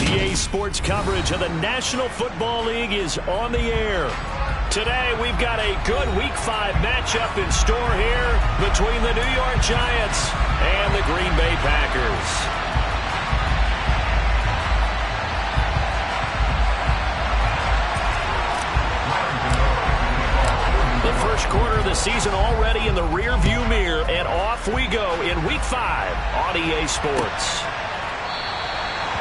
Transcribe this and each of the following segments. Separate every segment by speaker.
Speaker 1: EA Sports coverage of the National Football League is on the air. Today, we've got a good Week 5 matchup in store here between the New York Giants and the Green Bay Packers. The first quarter of the season already in the rear-view mirror, and off we go in Week 5 on EA Sports.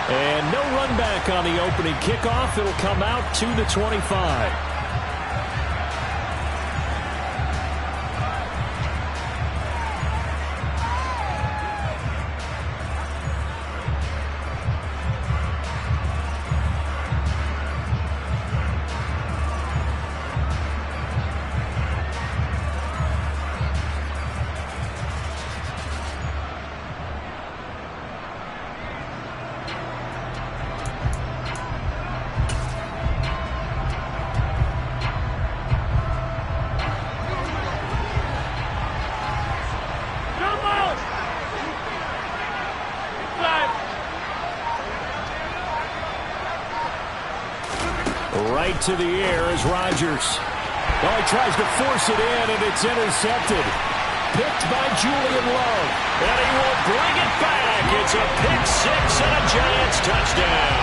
Speaker 1: And no run back on the opening kickoff. It'll come out to the 25. Right to the air is Rodgers. Oh, he tries to force it in, and it's intercepted. Picked by Julian Love. And he will bring it back. It's a pick six and a Giants touchdown.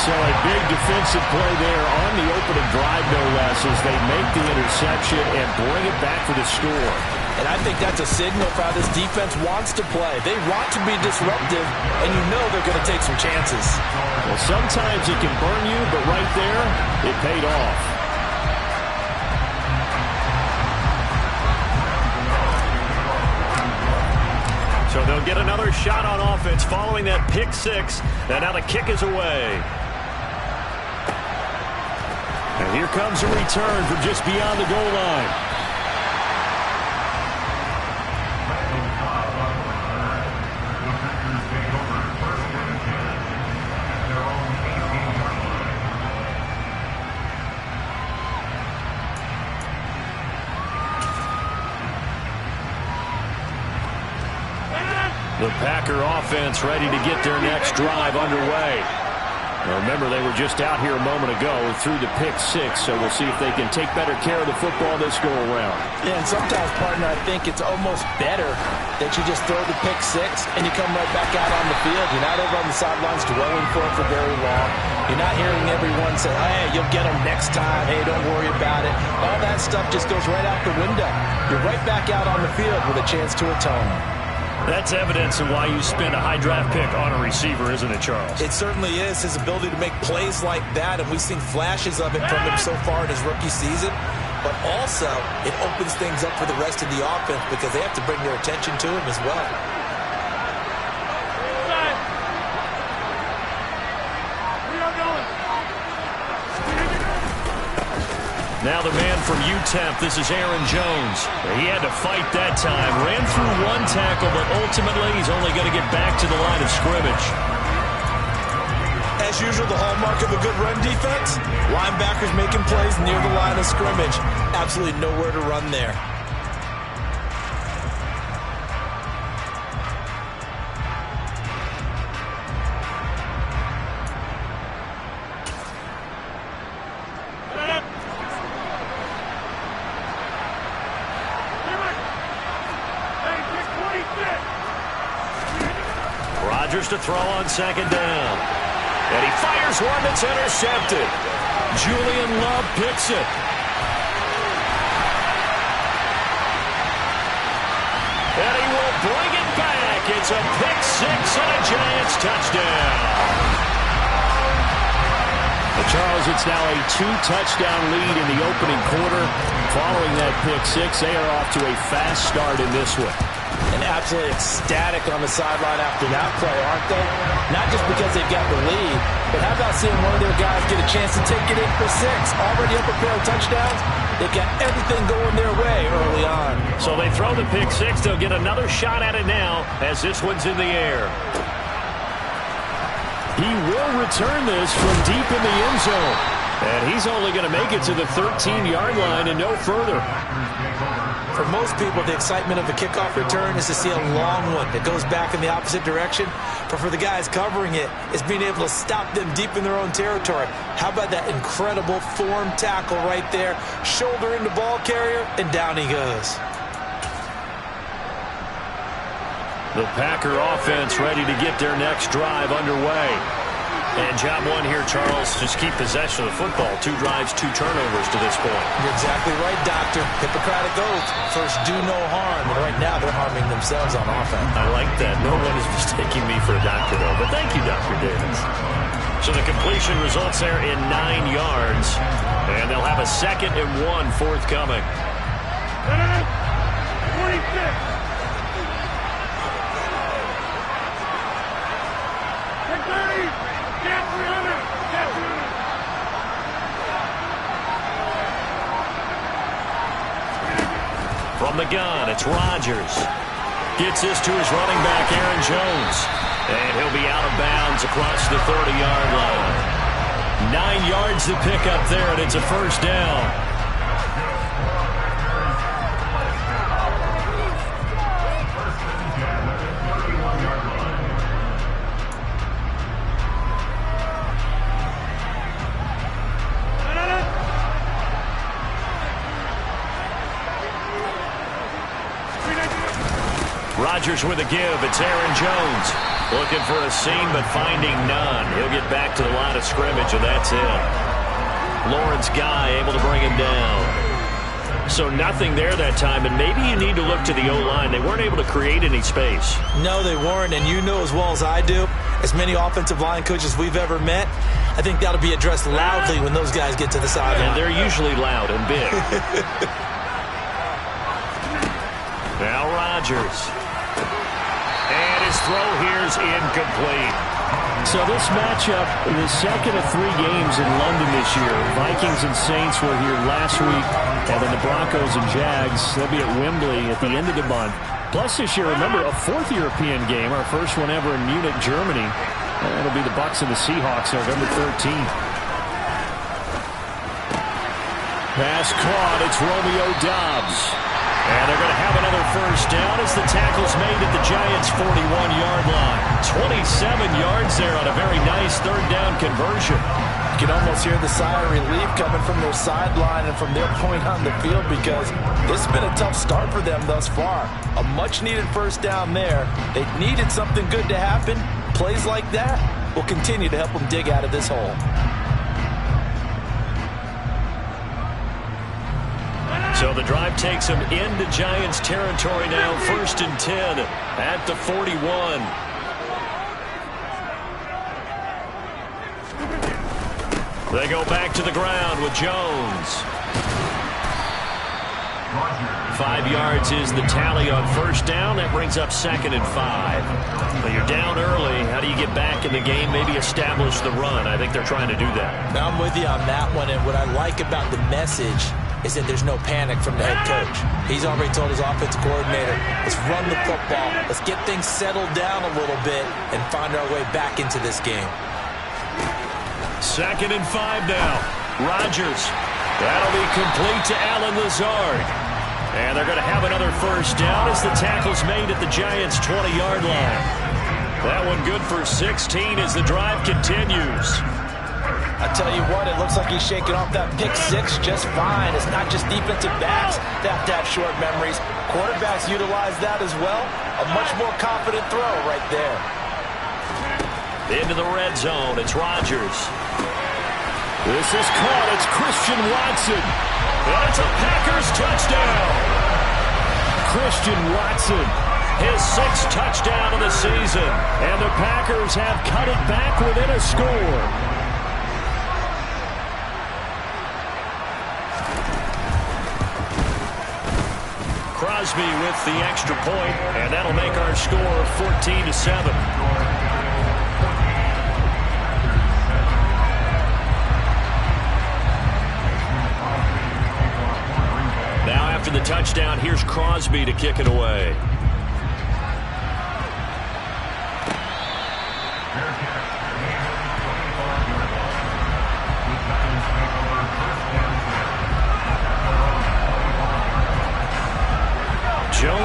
Speaker 1: So a big defensive play there on the opening drive, no less, as they make the interception and bring it back for the score.
Speaker 2: And I think that's a signal for how this defense wants to play. They want to be disruptive, and you know they're going to take some chances.
Speaker 1: Well, sometimes it can burn you, but right there, it paid off. So they'll get another shot on offense following that pick six, and now the kick is away. And here comes a return from just beyond the goal line. The Packer offense ready to get their next drive underway. Now remember, they were just out here a moment ago through the pick six, so we'll see if they can take better care of the football this go-around.
Speaker 2: Yeah, and sometimes, partner, I think it's almost better that you just throw the pick six and you come right back out on the field. You're not over on the sidelines dwelling for it for very long. You're not hearing everyone say, hey, you'll get them next time. Hey, don't worry about it. All that stuff just goes right out the window. You're right back out on the field with a chance to atone.
Speaker 1: That's evidence of why you spend a high draft pick on a receiver, isn't it, Charles?
Speaker 2: It certainly is. His ability to make plays like that, and we've seen flashes of it from him so far in his rookie season. But also, it opens things up for the rest of the offense because they have to bring their attention to him as well.
Speaker 1: Now the man from UTEP, this is Aaron Jones. He had to fight that time. Ran through one tackle, but ultimately he's only going to get back to the line of scrimmage.
Speaker 2: As usual, the hallmark of a good run defense, linebackers making plays near the line of scrimmage. Absolutely nowhere to run there.
Speaker 1: To throw on second down. And he fires one that's intercepted. Julian Love picks it. And he will bring it back. It's a pick six and a Giants touchdown. And Charles, it's now a two-touchdown lead in the opening quarter. Following that pick six, they are off to a fast start in this one.
Speaker 2: And absolutely ecstatic on the sideline after that play, aren't they? Not just because they've got the lead, but how about seeing one of their guys get a chance to take it in for six? Already up a pair of touchdowns. They've got everything going their way early on.
Speaker 1: So they throw the pick six. They'll get another shot at it now as this one's in the air. He will return this from deep in the end zone. And he's only going to make it to the 13-yard line and no further.
Speaker 2: For most people, the excitement of a kickoff return is to see a long one that goes back in the opposite direction. But for the guys covering it, it's being able to stop them deep in their own territory. How about that incredible form tackle right there? Shoulder into ball carrier, and down he goes.
Speaker 1: The Packer offense ready to get their next drive underway. And job one here, Charles, just keep possession of the football. 2 drives, 2 turnovers to this point.
Speaker 2: You're exactly right, Doctor. Hippocratic oath. First, do no harm. And right now, they're harming themselves on offense.
Speaker 1: I like that. No one is mistaking me for a doctor, though. But thank you, Dr. Davis. So the completion results there in 9 yards. And they'll have a 2nd and 1 forthcoming.
Speaker 3: 26.
Speaker 1: From the gun, it's Rodgers. Gets this to his running back, Aaron Jones. And he'll be out of bounds across the 30-yard line. 9 yards to pick up there, and it's a first down. Rodgers with a give. It's Aaron Jones. Looking for a seam, but finding none. He'll get back to the line of scrimmage, and that's it. Lawrence Guy able to bring him down. So nothing there that time, and maybe you need to look to the O-line. They weren't able to create any space.
Speaker 2: No, they weren't, and you know as well as I do, as many offensive line coaches we've ever met, I think that'll be addressed loudly when those guys get to the sideline.
Speaker 1: And they're usually loud and big. Now Rodgers. And his throw here's incomplete.
Speaker 3: So this matchup, the second of 3 games in London this year. Vikings and Saints were here last week, and then the Broncos and Jags, they'll be at Wembley at the end of the month. Plus this year, remember, a 4th European game, our first one ever in Munich, Germany. And it'll be the Bucs and the Seahawks November 13th.
Speaker 1: Pass caught, it's Romeo Doubs. And they're going to have another first down as the tackle's made at the Giants' 41-yard line. 27 yards there on a very nice 3rd down conversion.
Speaker 2: You can almost hear the sigh of relief coming from their sideline and from their point on the field, because this has been a tough start for them thus far. A much-needed first down there. They needed something good to happen. Plays like that will continue to help them dig out of this hole.
Speaker 1: So the drive takes them into Giants territory now. 1st and 10 at the 41. They go back to the ground with Jones. 5 yards is the tally on first down. That brings up 2nd and 5. But you're down early. How do you get back in the game? Maybe establish the run. I think they're trying to do that.
Speaker 2: I'm with you on that one. And what I like about the message is that there's no panic from the head coach. He's already told his offensive coordinator, let's run the football. Let's get things settled down a little bit and find our way back into this game.
Speaker 1: 2nd and 5 now. Rodgers. That'll be complete to Allen Lazard. And they're going to have another first down as the tackle's made at the Giants' 20-yard line. That one good for 16 as the drive continues.
Speaker 2: I tell you what, it looks like he's shaking off that pick 6 just fine. It's not just defensive backs that have to have short memories. Quarterbacks utilize that as well. A much more confident throw right there.
Speaker 1: Into the red zone, it's Rodgers. This is caught, it's Christian Watson. And it's a Packers touchdown. Christian Watson, his 6th touchdown of the season. And the Packers have cut it back within a score. Crosby with the extra point, and that'll make our score 14-7. Now after the touchdown, here's Crosby to kick it away.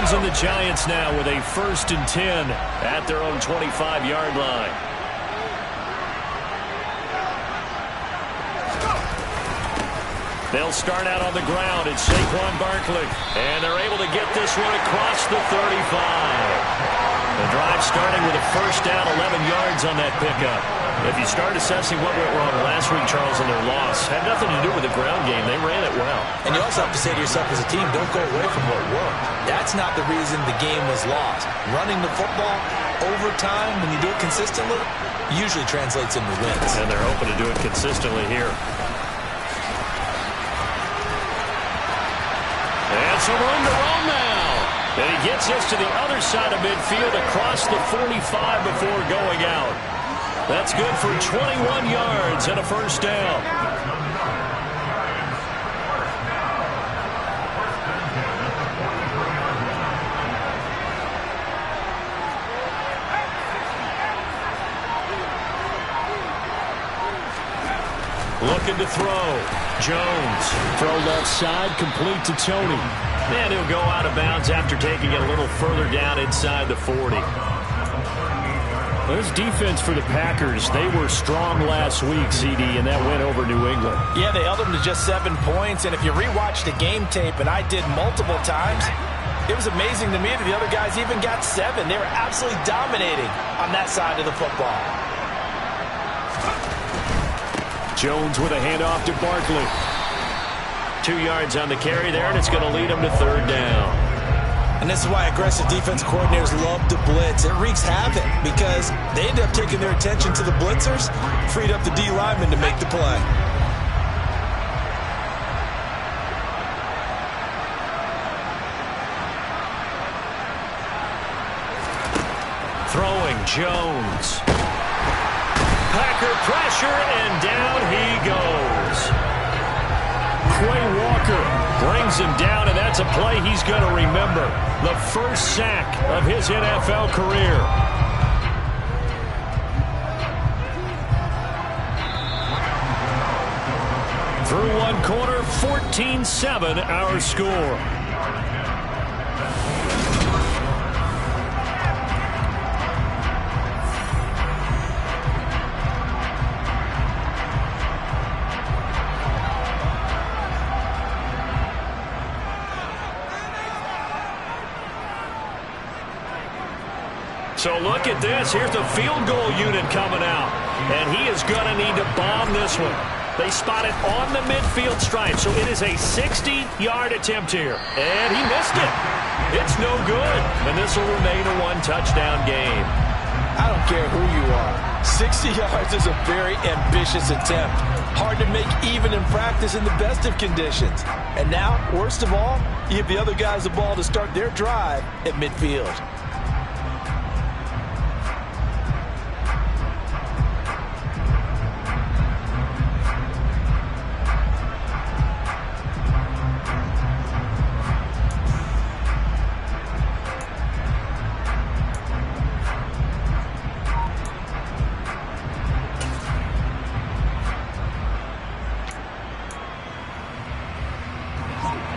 Speaker 3: Brings in the Giants now with a 1st and 10 at their own 25-yard line. They'll start out on the ground. It's Saquon Barkley. And they're able to get this one across the 35. The drive starting with a 1st down, 11 yards on that pickup. If you start assessing what went wrong last week, Charles, in their loss, had nothing to do with the ground game. They ran it well.
Speaker 2: And you also have to say to yourself as a team, don't go away from what worked. That's not the reason the game was lost. Running the football over time, when you do it consistently, usually translates into wins.
Speaker 3: And they're hoping to do it consistently here. And some room to roam now. And he gets us to the other side of midfield across the 45 before going out. That's good for 21 yards and a 1st down. Looking to throw. Jones. Throw left side, complete to Tony. And he'll go out of bounds after taking it a little further down inside the 40. There's defense for the Packers. They were strong last week, CD, and that went over New England.
Speaker 2: Yeah, they held them to just 7 points. And if you rewatch the game tape, and I did multiple times, it was amazing to me that the other guys even got 7. They were absolutely dominating on that side of the football.
Speaker 3: Jones with a handoff to Barkley. 2 yards on the carry there, and it's going to lead him to 3rd down.
Speaker 2: And this is why aggressive defense coordinators love to blitz. It wreaks havoc because they end up taking their attention to the blitzers, freed up the D lineman to make the play.
Speaker 3: Throwing Jones. Packer pressure, and down he goes. Quay Walker brings him down, and that's a play he's going to remember. The 1st sack of his NFL career. Through 1 quarter, 14-7 our score. So look at this. Here's the field goal unit coming out. And he is going to need to bomb this one. They spot it on the midfield stripe. So it is a 60-yard attempt here. And he missed it. It's no good. And this will remain a 1-touchdown game.
Speaker 2: I don't care who you are. 60 yards is a very ambitious attempt. Hard to make even in practice in the best of conditions. And now, worst of all, you give the other guys the ball to start their drive at midfield.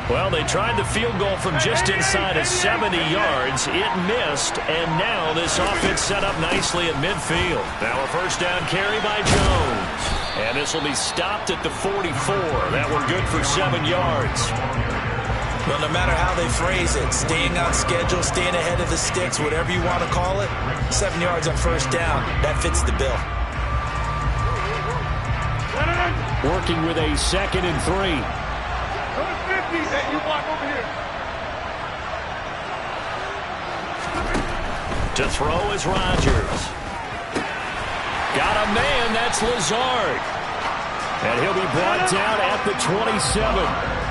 Speaker 3: Well, they tried the field goal from just inside of 70 yards. It missed, and now this offense set up nicely at midfield. Now a 1st down carry by Jones. And this will be stopped at the 44. That one good for 7 yards.
Speaker 2: Well, no matter how they phrase it, staying on schedule, staying ahead of the sticks, whatever you want to call it, 7 yards on 1st down, that fits the bill.
Speaker 3: Working with a 2nd and 3.
Speaker 4: You block over here.
Speaker 3: To throw is Rodgers. Got a man, that's Lazard. And he'll be brought down at the 27.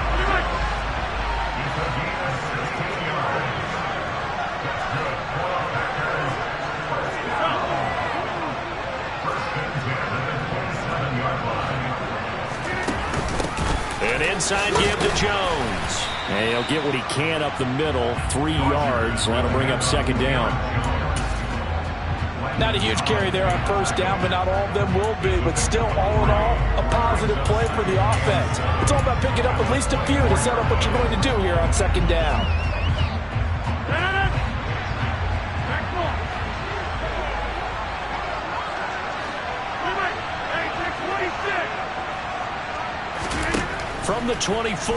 Speaker 3: An inside give to Jones. And he'll get what he can up the middle, 3 yards. That'll bring up 2nd down.
Speaker 2: Not a huge carry there on 1st down, but not all of them will be. But still, all in all, a positive play for the offense. It's all about picking up at least a few to set up what you're going to do here on 2nd down.
Speaker 3: from the 24.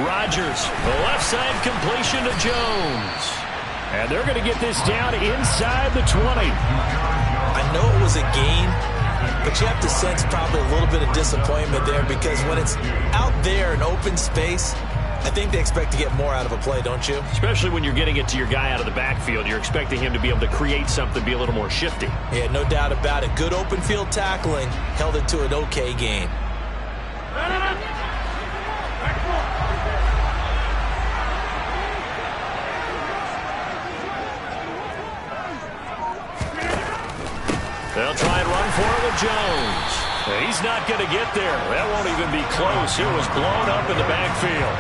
Speaker 3: Rodgers, the left side completion to Jones. And they're going to get this down inside the 20.
Speaker 2: I know it was a gain, but you have to sense probably a little bit of disappointment there because when it's out there in open space, I think they expect to get more out of a play, don't you?
Speaker 3: Especially when you're getting it to your guy out of the backfield. You're expecting him to be able to create something, be a little more shifty.
Speaker 2: Yeah, no doubt about it. Good open field tackling held it to an okay gain.
Speaker 3: They'll try and run for it with Jones. He's not going to get there. That won't even be close. It was blown up in the backfield.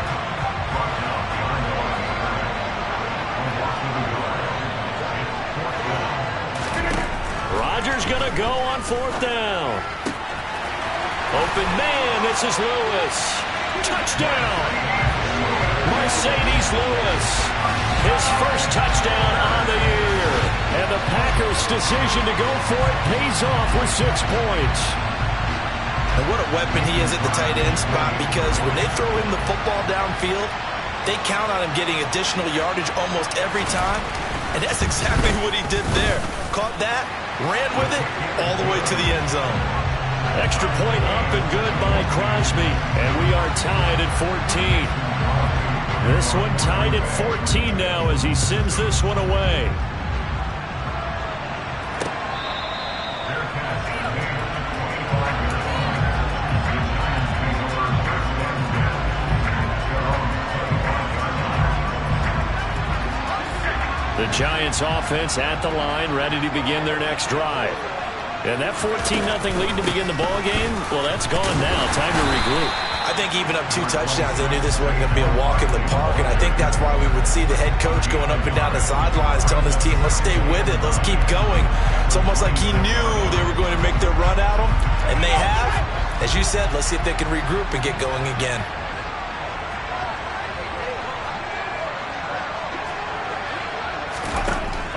Speaker 3: Rodgers going to go on 4th down. Open man, this is Lewis. Touchdown! Mercedes Lewis. His first touchdown on the year. And the Packers' decision to go for it pays off with 6 points.
Speaker 2: And what a weapon he is at the tight end spot because when they throw him the football downfield, they count on him getting additional yardage almost every time. And that's exactly what he did there. Caught that, ran with it, all the way to the end zone.
Speaker 3: Extra point up and good by Crosby. And we are tied at 14. This one tied at 14 now as he sends this one away. The Giants offense at the line, ready to begin their next drive. And that 14-0 lead to begin the ball game, well, that's gone now. Time to regroup.
Speaker 2: I think even up 2 touchdowns, they knew this wasn't going to be a walk in the park, and I think that's why we would see the head coach going up and down the sidelines telling his team, let's stay with it, let's keep going. It's almost like he knew they were going to make their run at him, and they have. As you said, let's see if they can regroup and get going again.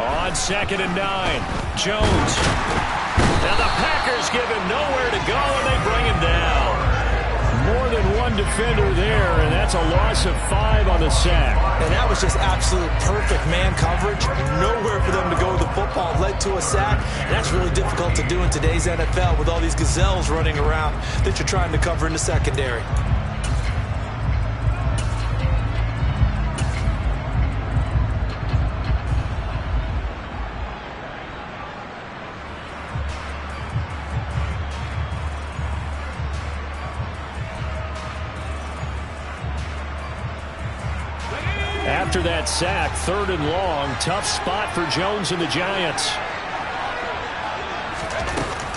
Speaker 3: On 2nd and 9, Jones. And the Packers give him nowhere to go, and they bring him down. More than one defender there, and that's a loss of 5 on the sack.
Speaker 2: And that was just absolute perfect man coverage. Nowhere for them to go with the football. Led to a sack. And that's really difficult to do in today's NFL with all these gazelles running around that you're trying to cover in the secondary.
Speaker 3: After that sack, 3rd and long, tough spot for Jones and the Giants.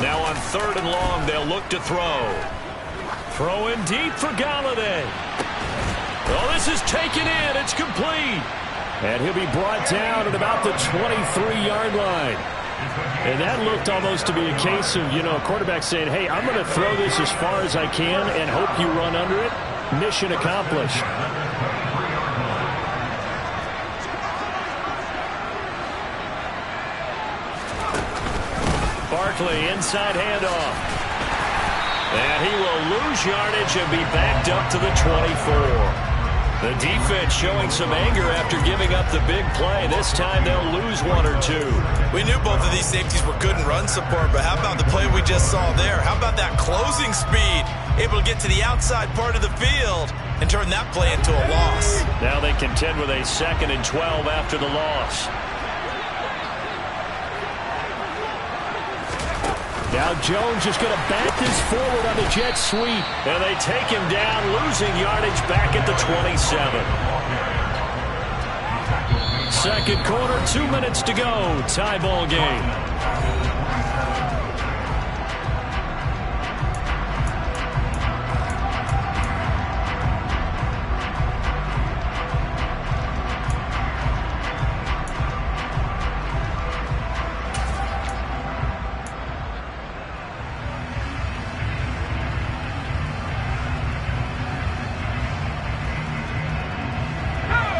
Speaker 3: Now on 3rd and long, they'll look to throw. Throwing deep for Galladay. Oh, this is taken in. It's complete. And he'll be brought down at about the 23-yard line. And that looked almost to be a case of, a quarterback saying, hey, I'm going to throw this as far as I can and hope you run under it. Mission accomplished. Barkley, inside handoff. And he will lose yardage and be backed up to the 24. The defense showing some anger after giving up the big play. This time they'll lose 1 or 2.
Speaker 2: We knew both of these safeties were good in run support, but how about the play we just saw there? How about that closing speed? Able to get to the outside part of the field and turn that play into a loss.
Speaker 3: Now they contend with a 2nd and 12 after the loss. Now Jones is going to back this forward on the jet sweep. And they take him down, losing yardage back at the 27. Second quarter, 2 minutes to go. Tie ball game.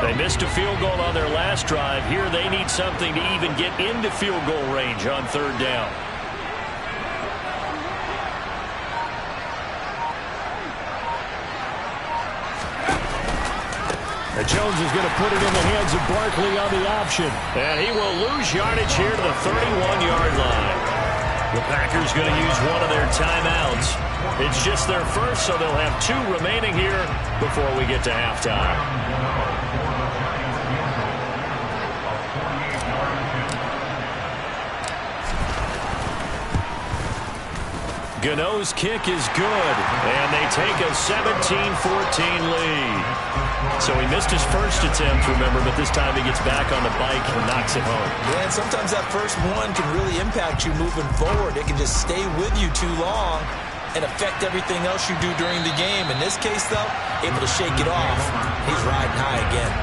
Speaker 3: They missed a field goal on their last drive. Here they need something to even get into field goal range on 3rd down. Jones is going to put it in the hands of Barkley on the option. And he will lose yardage here to the 31-yard line. The Packers going to use one of their timeouts. It's just their first, so they'll have 2 remaining here before we get to halftime. Gano's kick is good, and they take a 17-14 lead. So he missed his first attempt, remember, but this time he gets back on the bike and knocks it home.
Speaker 2: Yeah, and sometimes that first one can really impact you moving forward. It can just stay with you too long and affect everything else you do during the game. In this case, though, able to shake it off. He's riding high again.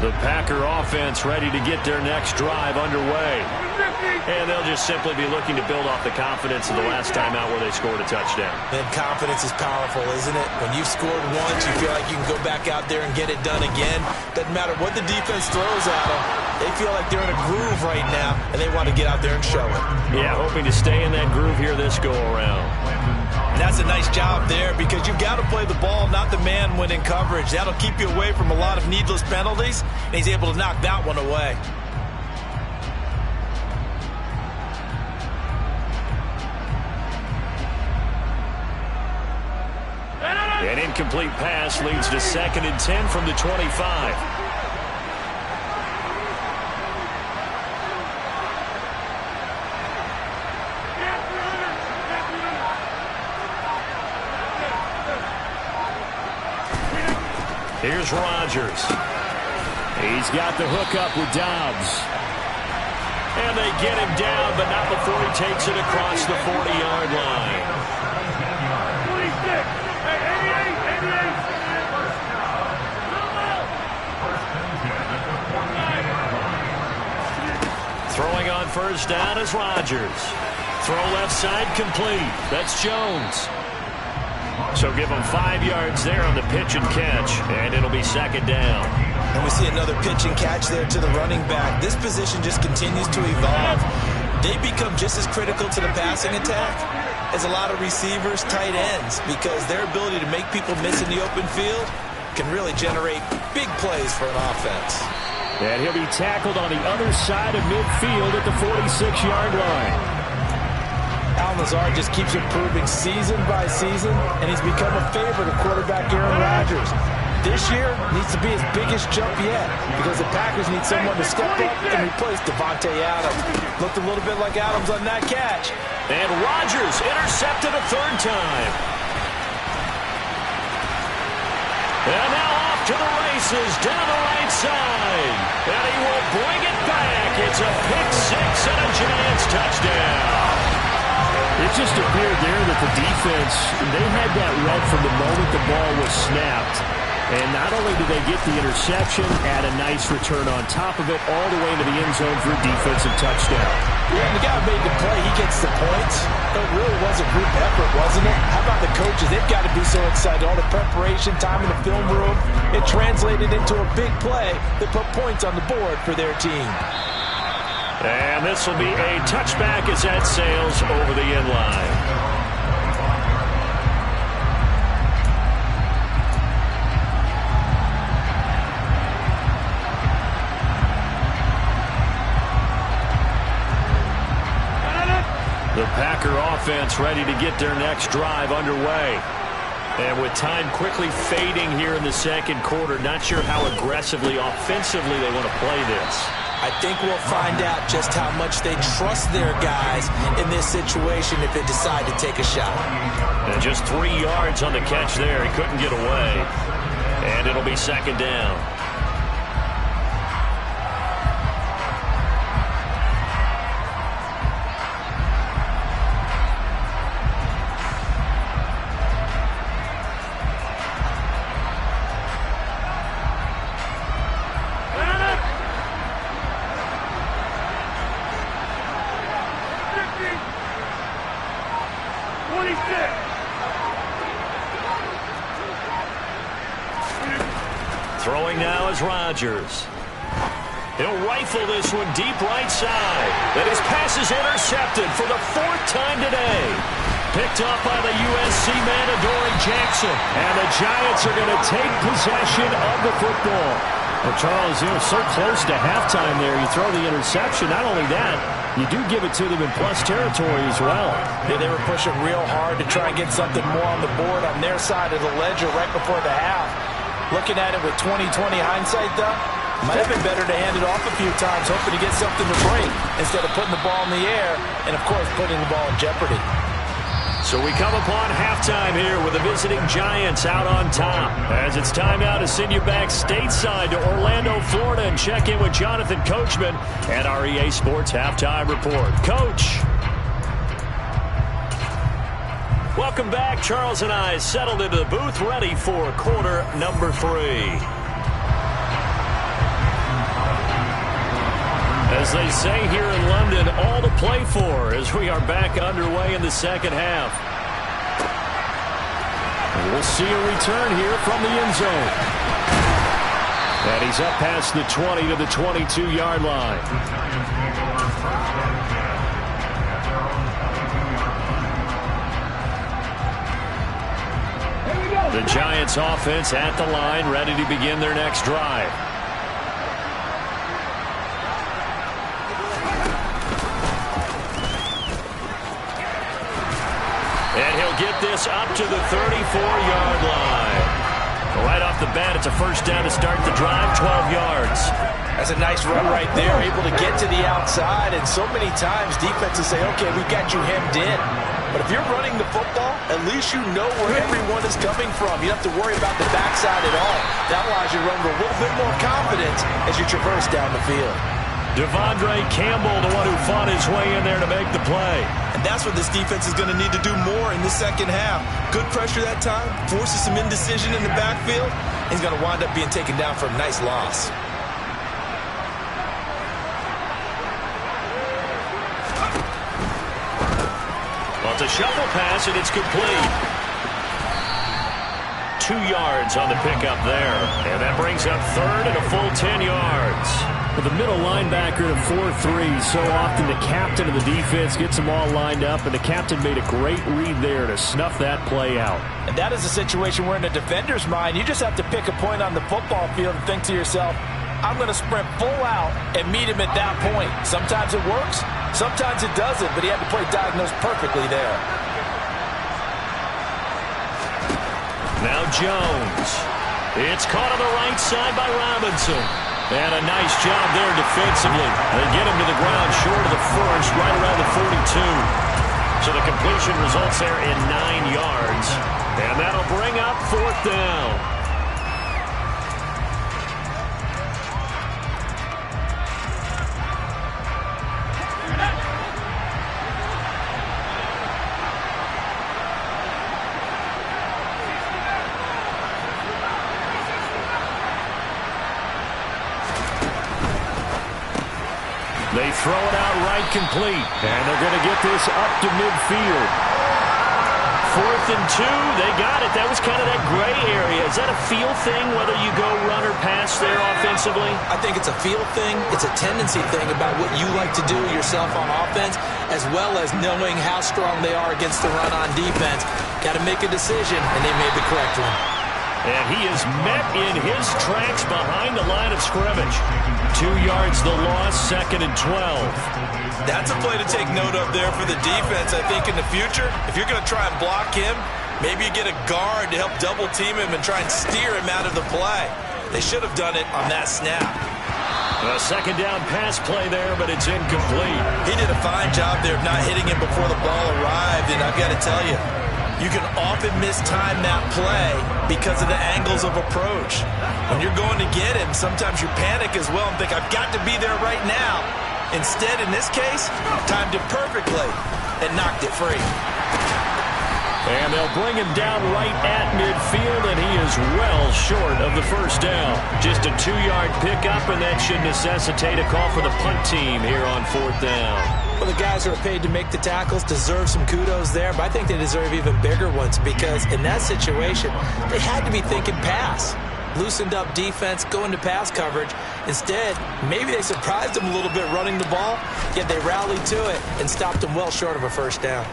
Speaker 3: The Packer offense ready to get their next drive underway. And they'll just simply be looking to build off the confidence of the last time out where they scored a touchdown.
Speaker 2: And confidence is powerful, isn't it? When you've scored once, you feel like you can go back out there and get it done again. Doesn't matter what the defense throws at them. They feel like they're in a groove right now, and they want to get out there and show it.
Speaker 3: Yeah, hoping to stay in that groove here this go-around.
Speaker 2: And that's a nice job there because you've got to play the ball, not the man when in coverage. That'll keep you away from a lot of needless penalties, and he's able to knock that one away.
Speaker 3: An incomplete pass leads to 2nd and 10 from the 25. Here's Rodgers. He's got the hook up with Dobbs. And they get him down, but not before he takes it across the 40-yard line.
Speaker 4: 26. Hey, 88.
Speaker 3: Throwing on first down is Rodgers. Throw left side complete. That's Jones. So give him 5 yards there on the pitch and catch, and it'll be 2nd down.
Speaker 2: And we see another pitch and catch there to the running back. This position just continues to evolve. They become just as critical to the passing attack as a lot of receivers, tight ends, because their ability to make people miss in the open field can really generate big plays for an offense.
Speaker 3: And he'll be tackled on the other side of midfield at the 46-yard line.
Speaker 2: Allen Lazard just keeps improving season by season, and he's become a favorite of quarterback Aaron Rodgers. This year needs to be his biggest jump yet because the Packers need someone to step up and replace Davante Adams. Looked a little bit like Adams on that catch.
Speaker 3: And Rodgers intercepted a 3rd time. And now off to the races down the right side. And he will bring it back. It's a pick 6 and a Giants touchdown. It just appeared there that the defense, they had that read from the moment the ball was snapped. And not only did they get the interception, add a nice return on top of it, all the way into the end zone for a defensive touchdown.
Speaker 2: Yeah, and the guy who made the play, he gets the points. It really was a group effort, wasn't it? How about the coaches? They've got to be so excited. All the preparation, time in the film room, it translated into a big play that put points on the board for their team.
Speaker 3: And this will be a touchback as that sails over the end line. The Packer offense ready to get their next drive underway. And with time quickly fading here in the 2nd quarter, not sure how aggressively, offensively they want to play this.
Speaker 2: I think we'll find out just how much they trust their guys in this situation if they decide to take a shot.
Speaker 3: And just 3 yards on the catch there. He couldn't get away. And it'll be 2nd down.
Speaker 1: Throwing now is Rodgers. He'll rifle this one deep right side. And his pass is intercepted for the 4th time today. Picked up by the USC man, Adoree Jackson. And the Giants are going to take possession of the football.
Speaker 3: Well, Charles, so close to halftime there. You throw the interception. Not only that, you do give it to them in plus territory as well.
Speaker 2: Yeah, they were pushing real hard to try and get something more on the board on their side of the ledger right before the half. Looking at it with 20/20 hindsight, though, might have been better to hand it off a few times, hoping to get something to break instead of putting the ball in the air and, of course, putting the ball in jeopardy.
Speaker 1: So we come upon halftime here with the visiting Giants out on top. As it's time now to send you back stateside to Orlando, Florida, and check in with Jonathan Coachman at our EA Sports Halftime Report. Coach. Welcome back. Charles and I settled into the booth, ready for quarter number 3. As they say here in London, all to play for as we are back underway in the second half. And we'll see a return here from the end zone. And he's up past the 20 to the 22-yard line. The Giants offense at the line, ready to begin their next drive. And he'll get this up to the 34-yard line. Right off the bat, it's a first down to start the drive, 12 yards.
Speaker 2: That's a nice run right there, able to get to the outside. And so many times defenses say, okay, we got you hemmed in. But if you're running the football, at least you know where everyone is coming from. You don't have to worry about the backside at all. That allows you to run with a little bit more confidence as you traverse down the field.
Speaker 1: Devondre Campbell, the one who fought his way in there to make the play.
Speaker 5: And that's what this defense is going to need to do more in the second half. Good pressure that time, forces some indecision in the backfield, and he's going to wind up being taken down for a nice loss.
Speaker 1: Well, it's a shuffle pass, and it's complete. 2 yards on the pickup there. And that brings up third and a full 10 yards.
Speaker 3: With the middle linebacker to 4-3, so often the captain of the defense gets them all lined up, and the captain made a great read there to snuff that play out.
Speaker 2: And that is a situation where in a defender's mind, you just have to pick a point on the football field and think to yourself, I'm going to sprint full out and meet him at that point. Sometimes it works, sometimes it doesn't, but he had to play diagnosed perfectly there.
Speaker 1: Now Jones. It's caught on the right side by Robinson. And a nice job there defensively. They get him to the ground short of the first, right around the 42. So the completion results there in 9 yards. And that'll bring up 4th down. They throw it out right complete. And they're going to get this up to midfield. 4th and 2. They got it. That was kind of that gray area. Is that a feel thing, whether you go run or pass there offensively?
Speaker 5: I think it's a feel thing. It's a tendency thing about what you like to do yourself on offense, as well as knowing how strong they are against the run on defense. Got to make a decision, and they made the correct one.
Speaker 1: And he is met in his tracks behind the line of scrimmage. 2 yards the loss, 2nd and 12.
Speaker 5: That's a play to take note of there for the defense, I think, in the future. If you're going to try and block him, maybe you get a guard to help double team him and try and steer him out of the play. They should have done it on that snap.
Speaker 1: A 2nd down pass play there, but it's incomplete.
Speaker 5: He did a fine job there of not hitting him before the ball arrived, and I've got to tell you, you can often mistime that play because of the angles of approach. When you're going to get him, sometimes you panic as well and think, I've got to be there right now. Instead, in this case, timed it perfectly and knocked it free.
Speaker 1: And they'll bring him down right at midfield, and he is well short of the first down. Just a 2-yard pickup, and that should necessitate a call for the punt team here on 4th down.
Speaker 2: Well, the guys who are paid to make the tackles deserve some kudos there, but I think they deserve even bigger ones because in that situation, they had to be thinking pass. loosened up defense, go into pass coverage. Instead, maybe they surprised him a little bit running the ball, yet they rallied to it and stopped him well short of a first down.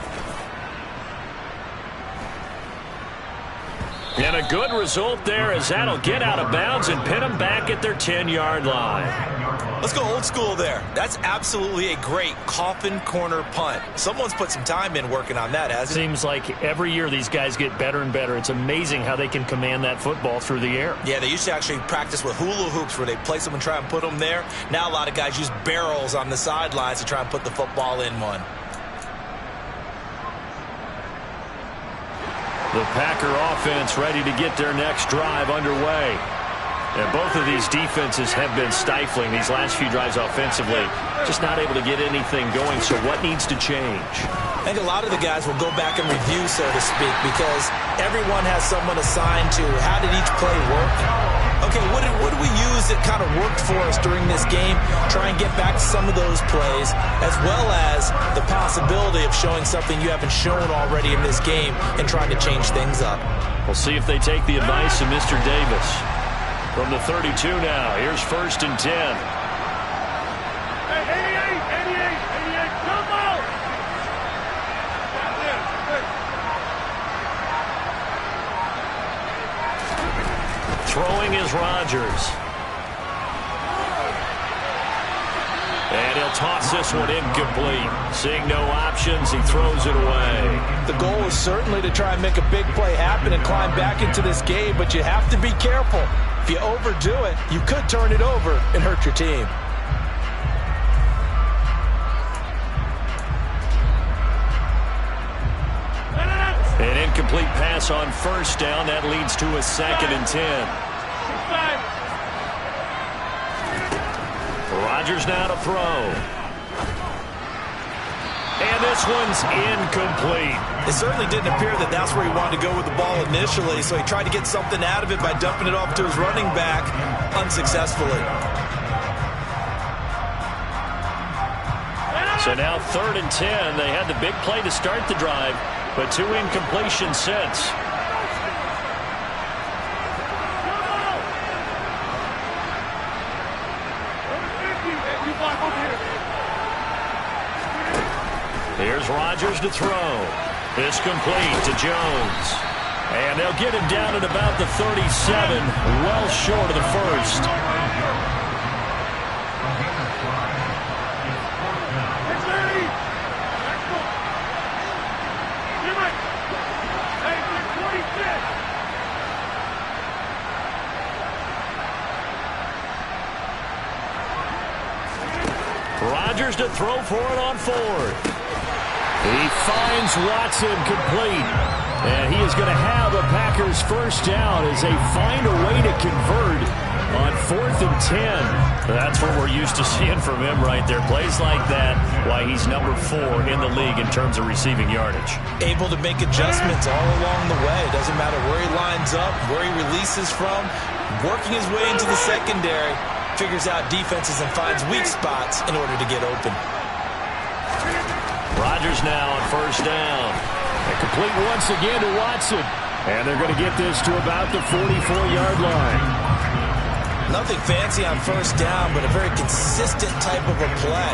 Speaker 3: And a good result there as that'll get out of bounds and pin them back at their 10-yard line.
Speaker 5: Let's go old school there. That's absolutely a great coffin corner punt. Someone's put some time in working on that, hasn't it?
Speaker 3: Seems like every year these guys get better and better. It's amazing how they can command that football through the air.
Speaker 5: Yeah, they used to actually practice with hula hoops where they place them and try and put them there. Now a lot of guys use barrels on the sidelines to try and put the football in one.
Speaker 3: The Packer offense ready to get their next drive underway. And both of these defenses have been stifling these last few drives offensively. Just not able to get anything going, so what needs to change?
Speaker 2: I think a lot of the guys will go back and review, so to speak, because everyone has someone assigned to how did each play work. Okay, what did we use that kind of worked for us during this game? Try and get back to some of those plays, as well as the possibility of showing something you haven't shown already in this game and trying to change things up.
Speaker 3: We'll see if they take the advice of Mr. Davis. From the 32 now, here's 1st and 10.
Speaker 4: Hey, 88, come on!
Speaker 3: Throwing is Rodgers. And he'll toss this one incomplete. Seeing no options, he throws it away.
Speaker 2: The goal is certainly to try and make a big play happen and climb back into this game, but you have to be careful. If you overdo it, you could turn it over and hurt your team.
Speaker 3: An incomplete pass on 1st down. That leads to a 2nd and 10. Rodgers now to throw. And this one's incomplete.
Speaker 5: It certainly didn't appear that that's where he wanted to go with the ball initially, so he tried to get something out of it by dumping it off to his running back unsuccessfully.
Speaker 3: So now 3rd and 10. They had the big play to start the drive, but 2 incompletions since. Here's Rodgers to throw. It's complete to Jones. And they'll get him down at about the 37, well short of the first. Rodgers to throw for it on 4th. He finds Watson complete. And he is going to have a Packers first down as they find a way to convert on 4th and 10. That's what we're used to seeing from him right there. Plays like that, why he's number 4 in the league in terms of receiving yardage.
Speaker 2: Able to make adjustments all along the way. Doesn't matter where he lines up, where he releases from. Working his way into the secondary, figures out defenses and finds weak spots in order to get open.
Speaker 3: Rodgers now on 1st down. And complete once again to Watson. And they're going to get this to about the 44-yard line.
Speaker 2: Nothing fancy on 1st down, but a very consistent type of a play.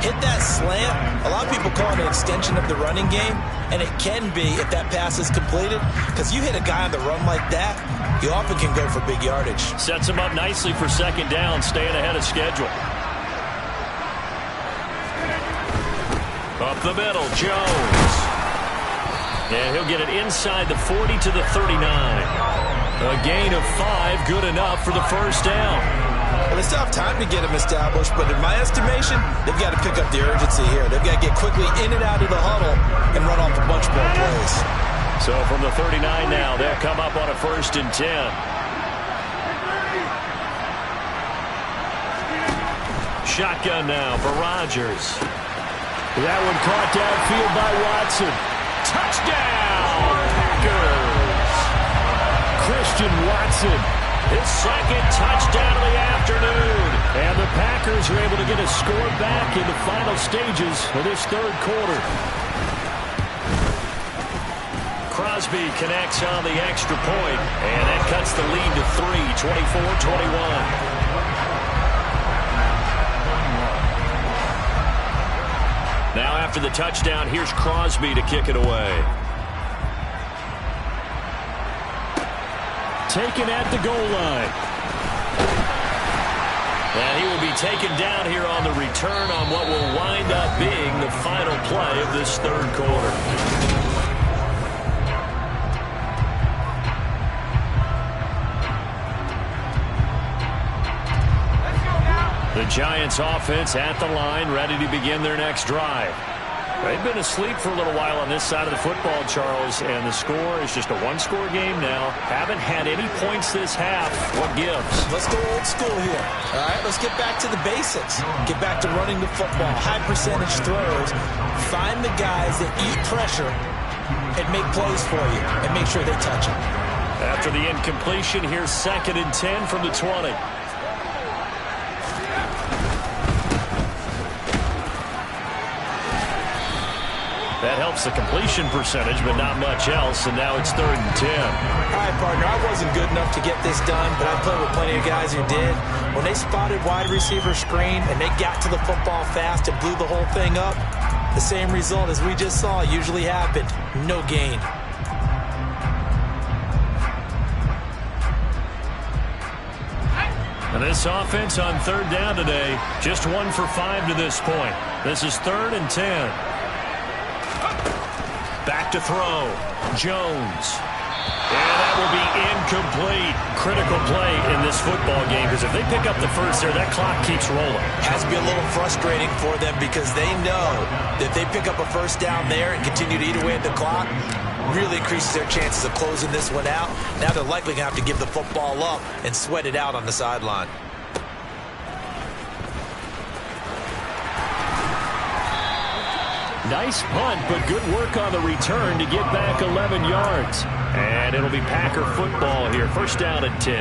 Speaker 2: Hit that slant. A lot of people call it an extension of the running game, and it can be if that pass is completed, because you hit a guy on the run like that, you often can go for big yardage.
Speaker 3: Sets him up nicely for 2nd down, staying ahead of schedule. Up the middle, Jones. And he'll get it inside the 40 to the 39. A gain of 5, good enough for the first down.
Speaker 2: Well, they still have time to get him established, but in my estimation, they've got to pick up the urgency here. They've got to get quickly in and out of the huddle and run off a bunch more plays.
Speaker 3: So from the 39 now, they'll come up on a 1st and 10. Shotgun now for Rodgers. That one caught downfield by Watson. Touchdown, Packers! Christian Watson, his 2nd touchdown of the afternoon. And the Packers are able to get a score back in the final stages of this 3rd quarter. Crosby connects on the extra point, and that cuts the lead to 3.
Speaker 1: 24-21. Now after the touchdown, here's Crosby to kick it away.
Speaker 3: Taken at the goal line.
Speaker 1: And he will be taken down here on the return on what will wind up being the final play of this third quarter. The Giants offense at the line, ready to begin their next drive. They've been asleep for a little while on this side of the football, Charles, and the score is just a one-score game now. Haven't had any points this half. What gives?
Speaker 2: Let's go old school here. All right, let's get back to the basics. Get back to running the football, high percentage throws. Find the guys that eat pressure and make plays for you and make sure they touch it.
Speaker 1: After the incompletion, here's 2nd and 10 from the 20. That helps the completion percentage, but not much else, and now it's 3rd and 10.
Speaker 2: All right, partner, I wasn't good enough to get this done, but I played with plenty of guys who did. When they spotted wide receiver screen and they got to the football fast and blew the whole thing up, the same result as we just saw usually happened. No gain.
Speaker 1: And this offense on 3rd down today, just 1 for 5 to this point. This is 3rd and 10. Back to throw. Jones. And that will be incomplete. Critical play in this football game, because if they pick up the first there, that clock keeps rolling.
Speaker 2: Has to be a little frustrating for them because they know that if they pick up a first down there and continue to eat away at the clock, really increases their chances of closing this one out. Now they're likely going to have to give the football up and sweat it out on the sideline.
Speaker 3: Nice punt, but good work on the return to get back 11 yards.
Speaker 1: And it'll be Packer football here. 1st down and 10.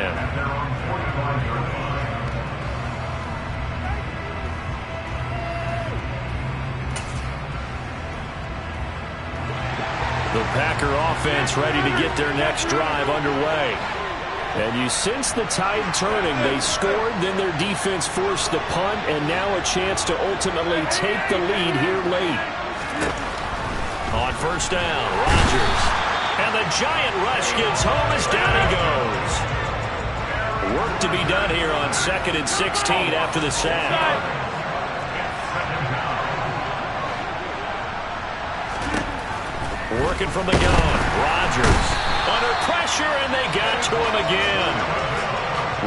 Speaker 1: The Packer offense ready to get their next drive underway.
Speaker 3: And you sense the tide turning. They scored, then their defense forced the punt, and now a chance to ultimately take the lead here late.
Speaker 1: On 1st down, Rodgers. And the giant rush gets home as down he goes. Work to be done here on 2nd and 16 after the sack. Working from the gun, Rodgers. Under pressure, and they got to him again.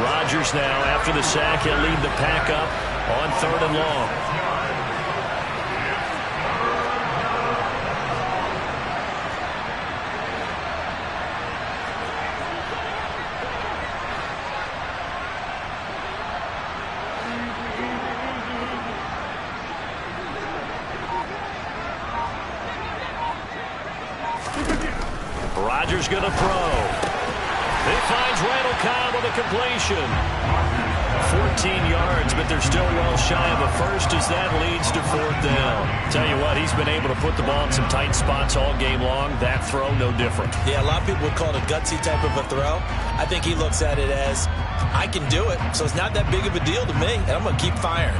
Speaker 1: Rodgers now, after the sack, he'll lead the pack up on 3rd and long. Rodgers going to throw. He finds Randall Cobb with a completion. 14 yards, but they're still well shy of a first as that leads to 4th down. Tell you what, he's been able to put the ball in some tight spots all game long. That throw, no different.
Speaker 2: Yeah, a lot of people would call it a gutsy type of a throw. I think he looks at it as, I can do it, so it's not that big of a deal to me, and I'm going to keep firing.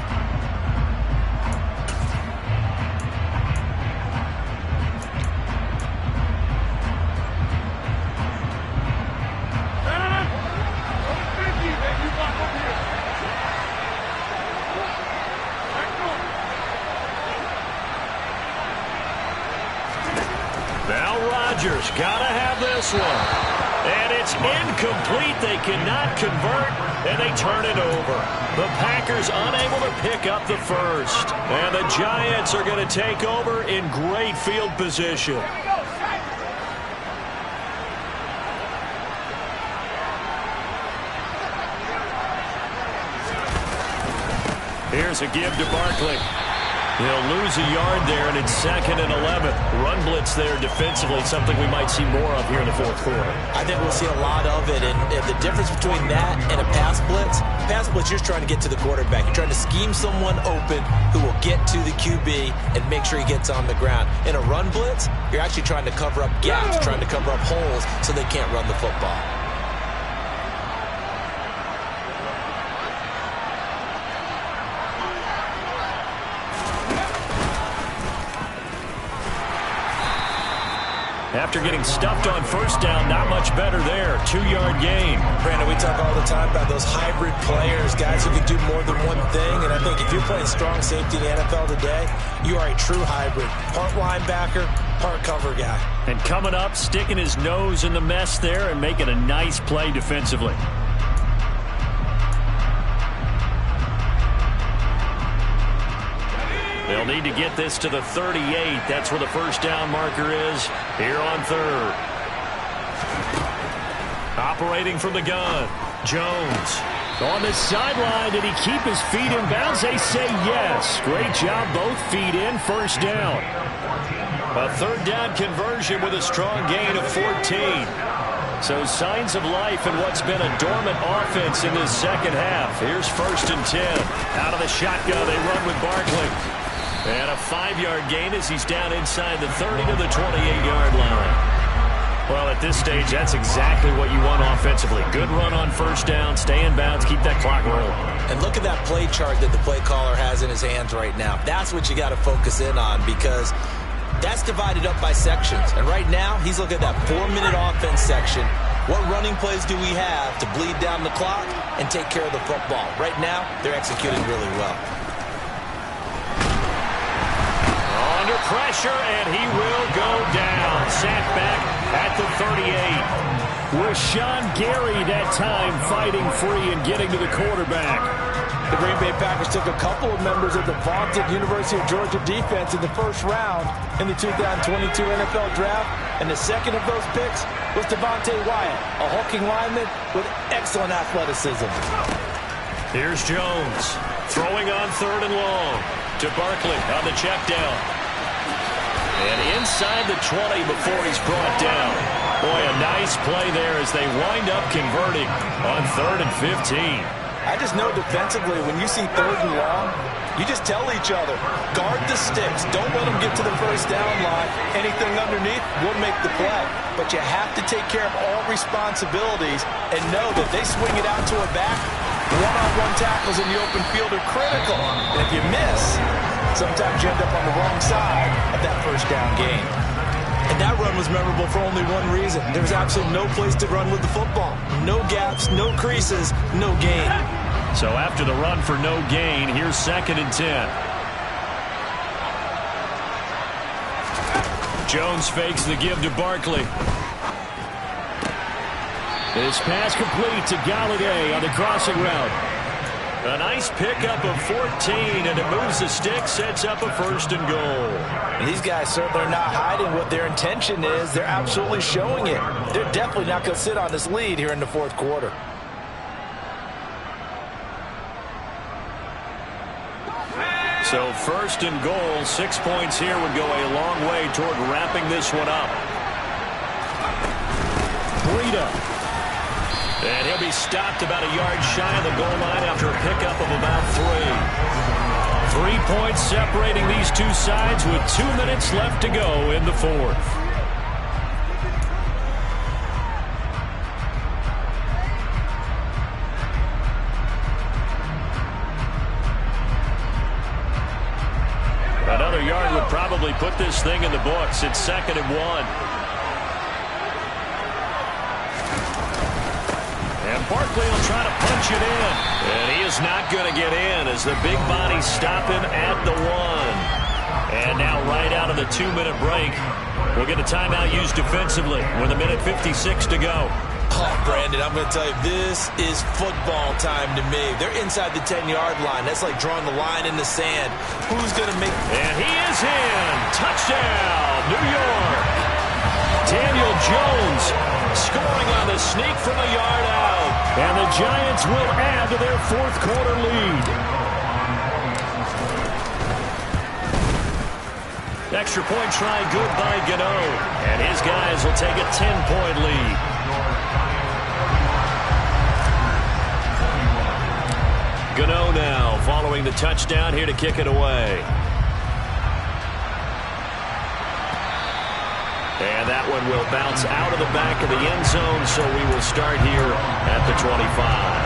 Speaker 1: Gotta have this one. And it's incomplete. They cannot convert, and they turn it over. The Packers unable to pick up the first. And the Giants are going to take over in great field position. Here's a give to Barkley. He'll lose a yard there, and it's 2nd and 11. Run blitz there defensively, something we might see more of here in the 4th quarter.
Speaker 2: I think we'll see a lot of it, and the difference between that and a pass blitz, you're trying to get to the quarterback. You're trying to scheme someone open who will get to the QB and make sure he gets on the ground. In a run blitz, you're actually trying to cover up gaps, trying to cover up holes so they can't run the football.
Speaker 3: After getting stuffed on first down, not much better there. 2-yard gain.
Speaker 5: Brandon, we talk all the time about those hybrid players, guys who can do more than one thing. And I think if you're playing strong safety in the NFL today, you are a true hybrid. Part linebacker, part cover guy.
Speaker 3: And coming up, sticking his nose in the mess there and making a nice play defensively. They'll need to get this to the 38. That's where the first down marker is here on third. Operating from the gun, Jones. On the sideline, did he keep his feet in bounds? They say yes. Great job, both feet in, first down. A third down conversion with a strong gain of 14. So signs of life in what's been a dormant offense in this second half. Here's 1st and 10. Out of the shotgun, they run with Barkley. And a 5-yard gain as he's down inside the 30 to the 28-yard line. Well, at this stage, that's exactly what you want offensively. Good run on first down, stay in bounds, keep that clock rolling.
Speaker 5: And look at that play chart that the play caller has in his hands right now. That's what you got to focus in on, because that's divided up by sections. And right now, he's looking at that 4-minute offense section. What running plays do we have to bleed down the clock and take care of the football? Right now, they're executing really well.
Speaker 3: Under pressure, and he will go down. Sacked back at the 38. Rashawn Gary that time fighting free and getting to the quarterback.
Speaker 2: The Green Bay Packers took a couple of members of the vaunted University of Georgia defense in the first round in the 2022 NFL Draft, and the second of those picks was Devontae Wyatt, a hulking lineman with excellent athleticism.
Speaker 3: Here's Jones throwing on 3rd and long to Barkley on the check down. And inside the 20 before he's brought down. Boy, a nice play there as they wind up converting on 3rd and 15.
Speaker 2: I just know defensively, when you see 3rd and long, you just tell each other, guard the sticks. Don't let them get to the first down line. Anything underneath will make the play. But you have to take care of all responsibilities and know that they swing it out to a back. One-on-one tackles in the open field are critical. And if you miss, sometimes you end up on the wrong side of that first down gain.
Speaker 5: And that run was memorable for only one reason. There was absolutely no place to run with the football. No gaps, no creases, no gain.
Speaker 3: So after the run for no gain, here's 2nd and 10. Jones fakes the give to Barkley. This pass complete to Galladay on the crossing route. A nice pickup of 14, and it moves the stick, sets up a 1st and goal.
Speaker 2: And these guys certainly are not hiding what their intention is. They're absolutely showing it. They're definitely not going to sit on this lead here in the 4th quarter.
Speaker 3: So 1st and goal, 6 points here would go a long way toward wrapping this one up. Breida. And he'll be stopped about a yard shy of the goal line after a pickup of about 3. 3 points separating these two sides with 2 minutes left to go in the 4th. Another yard would probably put this thing in the books. It's 2nd and 1. And Barkley will try to punch it in. And he is not going to get in as the big body stop him at the 1. And now right out of the 2-minute break, we'll get a timeout used defensively with 1:56 to go.
Speaker 5: Oh, Brandon, I'm going to tell you, this is football time to me. They're inside the 10-yard line. That's like drawing the line in the sand. Who's going to make...
Speaker 3: And he is in. Touchdown, New York. Daniel Jones scoring on the sneak from a yard out. And the Giants will add to their 4th quarter lead. Extra point try good by Gano. And his guys will take a 10-point lead. Gano now following the touchdown here to kick it away. And that one will bounce out of the back of the end zone, so we will start here at the 25.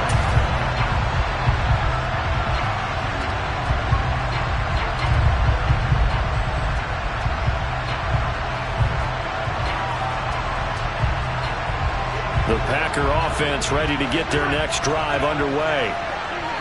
Speaker 3: Packer offense ready to get their next drive underway.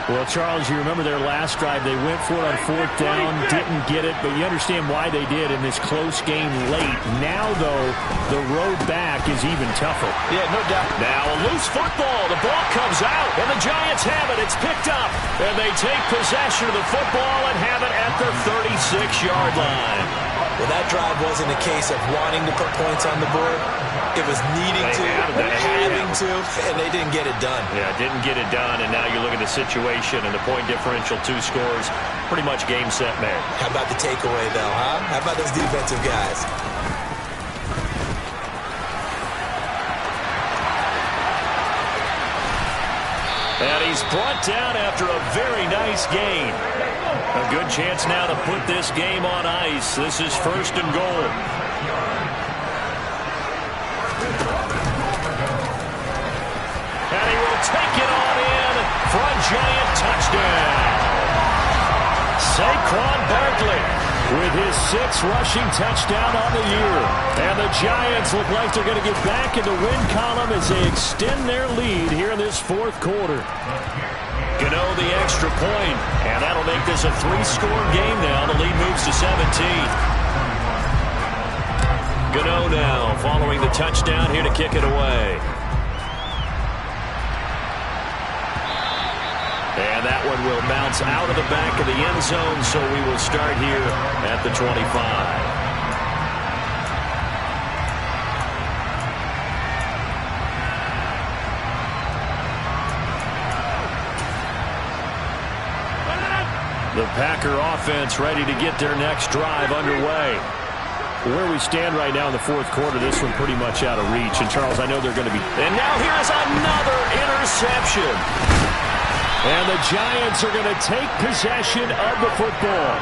Speaker 3: Well, Charles, you remember their last drive. They went for it on 4th down, didn't get it, but you understand why they did in this close game late. Now, though, the road back is even tougher.
Speaker 2: Yeah, no doubt.
Speaker 1: Now a loose football. The ball comes out, and the Giants have it. It's picked up, and they take possession of the football and have it at the 36-yard line.
Speaker 5: Well, that drive wasn't a case of wanting to put points on the board. It was needing to, having to, and they didn't get it done.
Speaker 1: Yeah, didn't get it done, and now you look at the situation and the point differential, 2 scores, pretty much game, set, match.
Speaker 5: How about the takeaway, though, huh? How about those defensive guys?
Speaker 1: And he's brought down after a very nice gain. A good chance now to put this game on ice. This is 1st and goal. And he will take it on in for a Giant touchdown. Saquon Barkley with his 6th rushing touchdown on the year. And the Giants look like they're going to get back in the win column as they extend their lead here in this 4th quarter. Gano the extra point, and that'll make this a 3-score game now. The lead moves to 17. Gano now following the touchdown here to kick it away. And that one will bounce out of the back of the end zone, so we will start here at the 25. The Packer offense ready to get their next drive underway.
Speaker 3: Where we stand right now in the 4th quarter, this one pretty much out of reach. And, Charles, I know they're going to be...
Speaker 1: And now here's another interception.
Speaker 3: And the Giants are going to take possession of the football.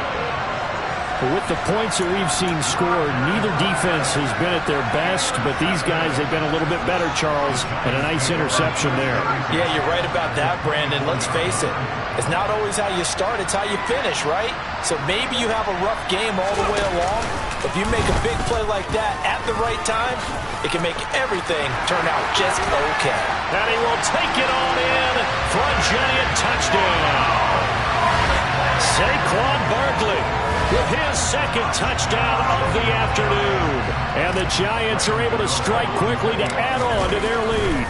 Speaker 3: With the points that we've seen scored, neither defense has been at their best, but these guys have been a little bit better, Charles, and a nice interception there.
Speaker 2: Yeah, you're right about that, Brandon. Let's face it. It's not always how you start, it's how you finish, right? So maybe you have a rough game all the way along. If you make a big play like that at the right time, it can make everything turn out just okay.
Speaker 1: And he will take it on in for a Giant touchdown. Saquon Barkley with his 2nd touchdown of the afternoon.
Speaker 3: And the Giants are able to strike quickly to add on to their lead.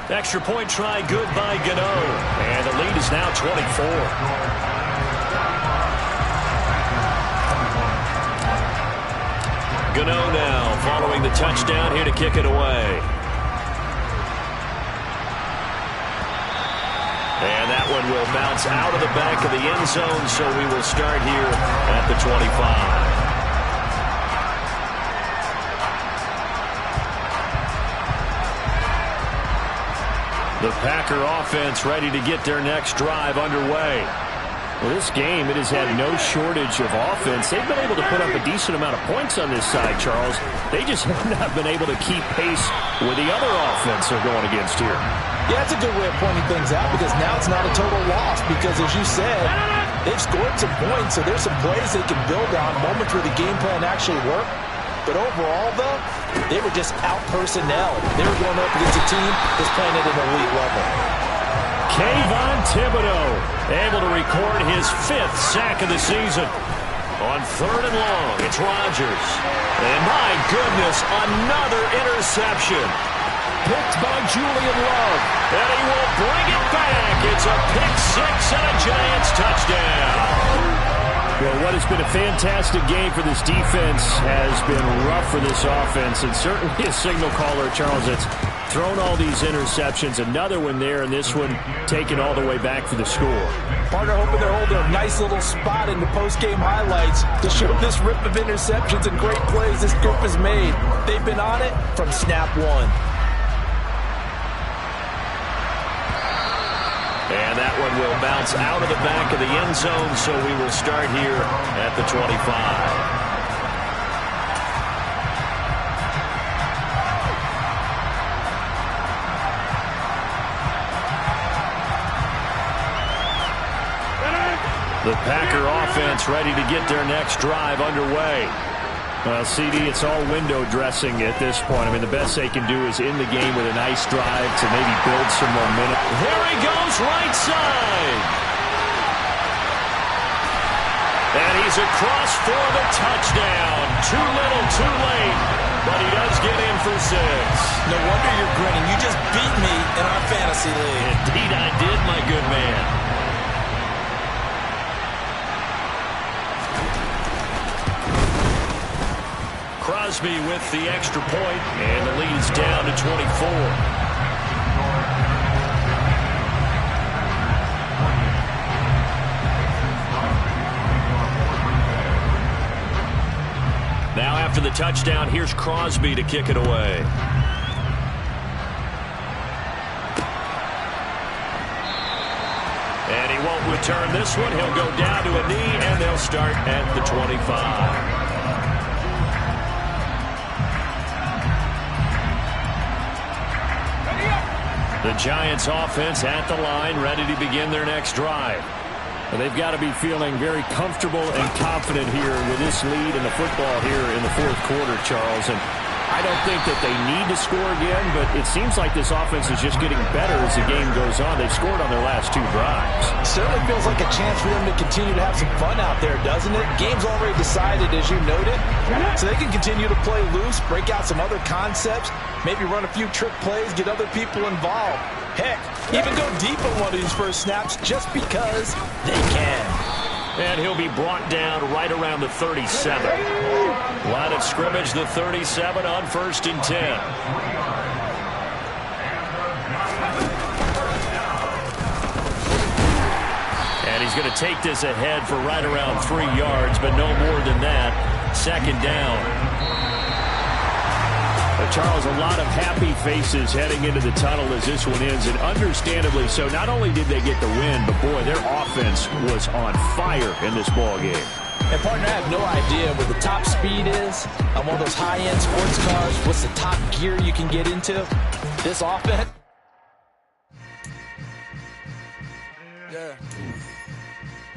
Speaker 1: Extra point try good by Gano. And the lead is now 24. Gano now following the touchdown here to kick it away. And that one will bounce out of the back of the end zone, so we will start here at the 25.
Speaker 3: The Packer offense ready to get their next drive underway. Well, this game, it has had no shortage of offense. They've been able to put up a decent amount of points on this side, Charles. They just have not been able to keep pace with the other offense they're going against here.
Speaker 2: Yeah, that's a good way of pointing things out because now it's not a total loss because, as you said, they've scored some points, so there's some plays they can build on, moments where the game plan actually worked. But overall, though, they were just out-personnel. They were going up against a team that's playing at an elite level.
Speaker 1: Kayvon Thibodeaux able to record his 5th sack of the season. On 3rd and long, it's Rodgers. And my goodness, another interception. Picked by Julian Love. And he will bring it back. It's a pick 6 and a Giants touchdown.
Speaker 3: Well, what has been a fantastic game for this defense has been rough for this offense, and certainly a signal caller, Charles, that's thrown all these interceptions. Another one there, and this one taken all the way back for the score.
Speaker 2: Partner hoping they're holding a nice little spot in the post-game highlights to show this rip of interceptions and great plays this group has made. They've been on it from snap one.
Speaker 1: And that one will bounce out of the back of the end zone, so we will start here at the 25. The Packer offense ready to get their next drive underway.
Speaker 3: Well, CD, it's all window dressing at this point. I mean, the best they can do is end the game with a nice drive to maybe build some momentum.
Speaker 1: There he goes, right side. And he's across for the touchdown. Too little, too late. But he does get in for 6.
Speaker 5: No wonder you're grinning. You just beat me in our fantasy league.
Speaker 1: Indeed I did, my good man. Crosby with the extra point, and the lead's down to 24. Now after the touchdown, here's Crosby to kick it away. And he won't return this one. He'll go down to a knee, and they'll start at the 25. The Giants offense at the line, ready to begin their next drive.
Speaker 3: Well, they've got to be feeling very comfortable and confident here with this lead in the football here in the fourth quarter, Charles. And I don't think that they need to score again, but it seems like this offense is just getting better as the game goes on. They've scored on their last 2 drives.
Speaker 2: Certainly feels like a chance for them to continue to have some fun out there, doesn't it? Game's already decided, as you noted, so they can continue to play loose, break out some other concepts, maybe run a few trick plays, get other people involved. Heck, even go deep on one of these first snaps just because they can.
Speaker 1: And he'll be brought down right around the 37. Line of scrimmage, the 37 on 1st and 10. And he's going to take this ahead for right around 3 yards, but no more than that. 2nd down.
Speaker 3: Charles, a lot of happy faces heading into the tunnel as this one ends, and understandably so. Not only did they get the win, but boy, their offense was on fire in this ball game.
Speaker 2: And partner, I have no idea what the top speed is on one of those high-end sports cars. What's the top gear you can get into? This offense. Yeah.